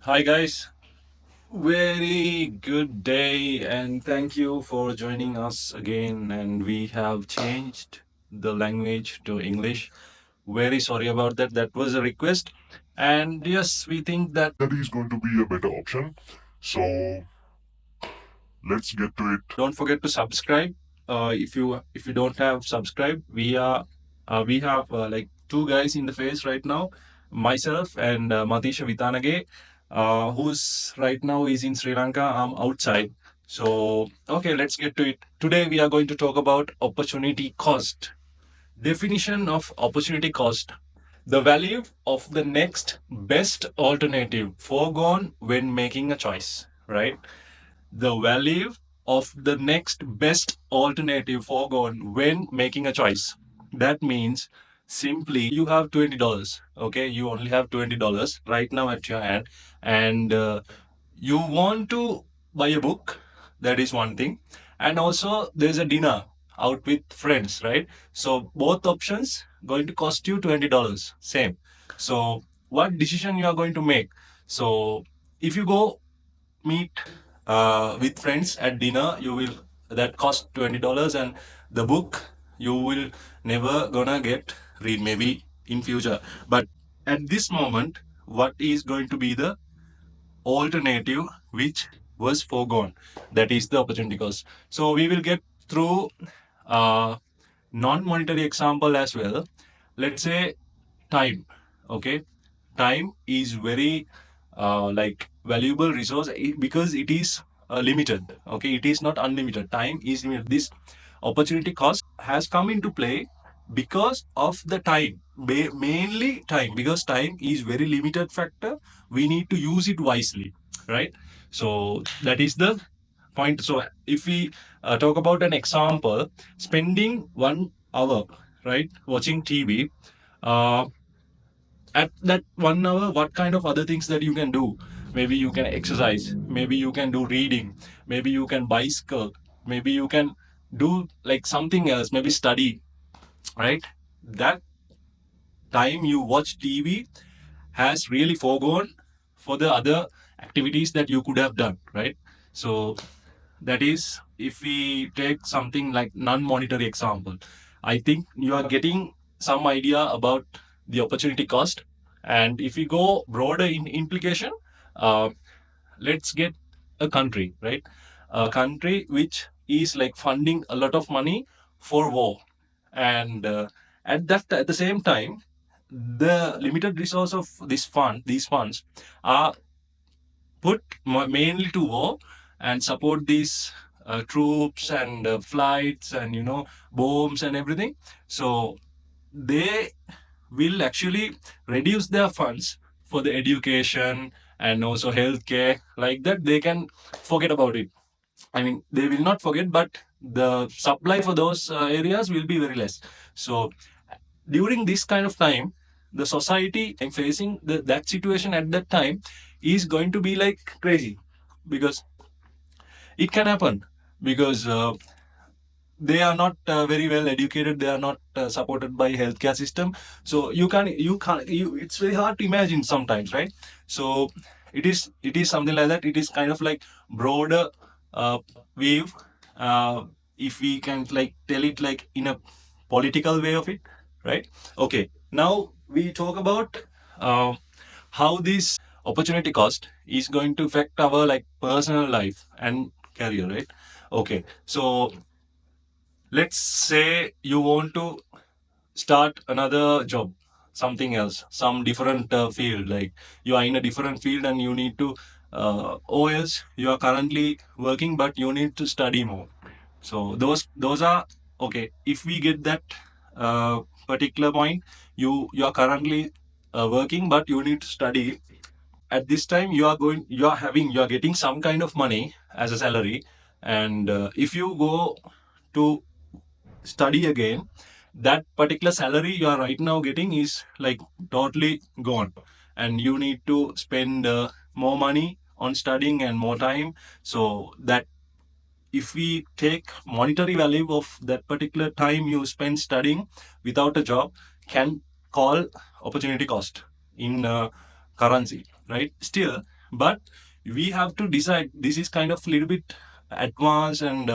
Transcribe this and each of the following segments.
Hi, guys. Very good day, and thank you for joining us again. And we have changed the language to English. Very sorry about that. That was a request. And yes, we think that Is going to be a better option. So let's get to it. don't forget to subscribe. If you don't have subscribed, we have like two guys in the face right now, myself and Matisha Vitanage, who's right now is in Sri Lanka. I'm outside. So okay, let's get to it. Today we are going to talk about opportunity cost. Definition of opportunity cost: the value of the next best alternative foregone when making a choice, right? The value of the next best alternative foregone when making a choice. That means simply you have $20. Okay, you only have $20 right now at your hand, and you want to buy a book. That is one thing, and also there's a dinner out with friends, right? So both options going to cost you $20. Same. So what decision you are going to make? So if you go meet with friends at dinner, you will that cost $20, and the book you will never gonna get read maybe in future. But at this moment, what is going to be the alternative which was foregone? That is the opportunity cost. So we will get through non-monetary example as well. Let's say time. Okay, time is very like valuable resource because it is limited. Okay, it is not unlimited. Time is limited. This opportunity cost has come into play because of the time, mainly time, because time is very limited factor. We need to use it wisely, right? So that is the point. So if we talk about an example, spending 1 hour, right, watching TV, uh, at that 1 hour, what kind of other things that you can do? Maybe you can exercise, maybe you can do reading, maybe you can bicycle, maybe you can do like something else, maybe study, right? That time you watch TV has really foregone for the other activities that you could have done, right? So that is, if we take something like non-monetary example, I think you are getting some idea about the opportunity cost. And if we go broader in implication, uh, let's get a country, right? A country which is like funding a lot of money for war, and at the same time, the limited resource of these funds are put mainly to war and support these troops and flights and bombs and everything. So they will actually reduce their funds for the education and also healthcare. Like that, they can forget about it. I mean, they will not forget, but the supply for those areas will be very less. So during this kind of time, the society facing that situation at that time is going to be like crazy, because it can happen, because they are not very well educated, they are not supported by healthcare system. So it's very hard to imagine sometimes, right? So it is something like that. It is kind of like broader uh, wave, if we can like tell it like in a political way of it, right? Okay, now we talk about uh, how this opportunity cost is going to affect our like personal life and career, right? Okay, so let's say you want to start another job, something else, some different field, like you are in a different field and you need to or else you are currently working but you need to study more. So those are okay. If we get that particular point, you are currently working but you need to study. At this time, you are getting some kind of money as a salary, and if you go to study again, that particular salary you are right now getting is like totally gone, and you need to spend more money on studying and more time. So that, if we take monetary value of that particular time you spend studying without a job, can call opportunity cost in currency, right? Still, but we have to decide. This is kind of a little bit advanced and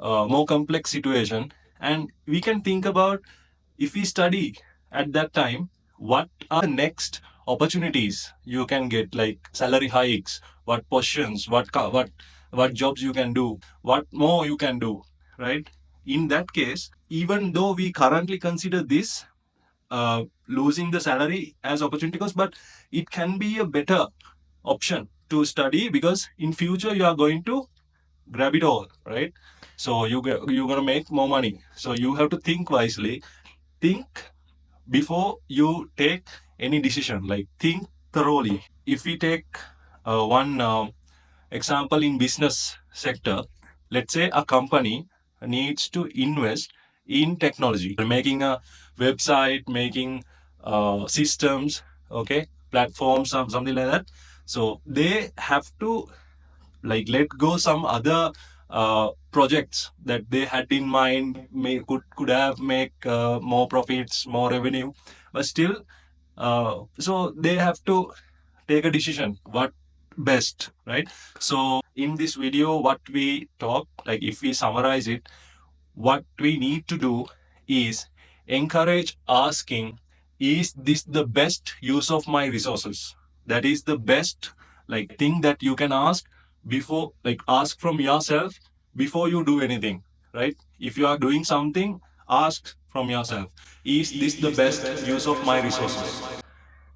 more complex situation, and we can think about, if we study at that time, what are the next opportunities you can get, like salary hikes, what positions, what jobs you can do, what more you can do, right? In that case, even though we currently consider this losing the salary as opportunity cost, but it can be a better option to study, because in future you are going to grab it all, right? So you're gonna make more money. So you have to think wisely. Think before you take any decision. Like, think thoroughly. If we take one example in business sector, let's say a company needs to invest in technology, making a website, making systems, okay, platforms, something like that. So they have to like let go some other projects that they had in mind, could have make more profits, more revenue, but still so they have to take a decision what best, right? So in this video, what we talk, like if we summarize it, what we need to do is encourage asking, is this the best use of my resources? That is the best like thing that you can ask before, like ask from yourself before you do anything, right? If you are doing something, ask from yourself, is this the best use of my resources?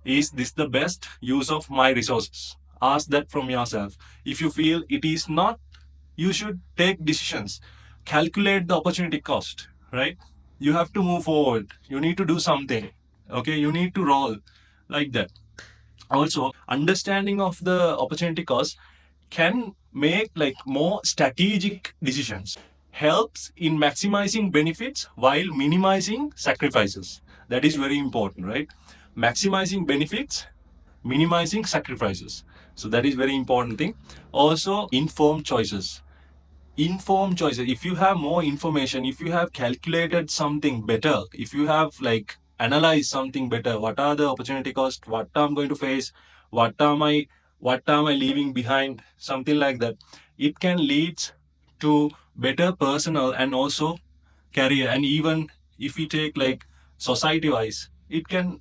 Is this the best use of my resources? Ask that from yourself. If you feel it is not, you should take decisions. Calculate the opportunity cost, right? You have to move forward. You need to do something. Okay, you need to roll like that. Also, understanding of the opportunity cost can make like more strategic decisions, helps in maximizing benefits while minimizing sacrifices. That is very important, right? Maximizing benefits, minimizing sacrifices. So that is very important thing. Also, informed choices. Informed choices. If you have more information, if you have calculated something better, if you have like analyzed something better, what are the opportunity costs, what I'm going to face, what am I leaving behind, something like that, it can lead to better personal and also career. And even if we take like society wise, it can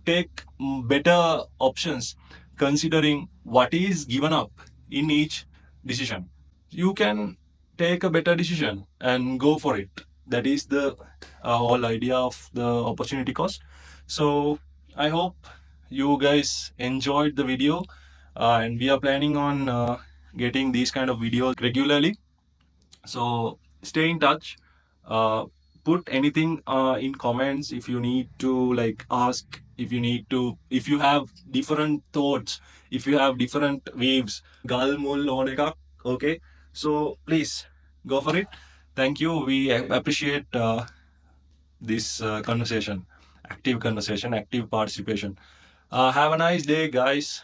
take better options, considering what is given up in each decision. You can take a better decision and go for it. That is the whole idea of the opportunity cost. So I hope you guys enjoyed the video, and we are planning on getting these kind of videos regularly. So stay in touch. Uh, put anything in comments if you need to like ask, if you need to, if you have different thoughts, if you have different waves. Gal mul honeka. Okay. So please go for it. Thank you. We appreciate this conversation, active participation. Have a nice day, guys.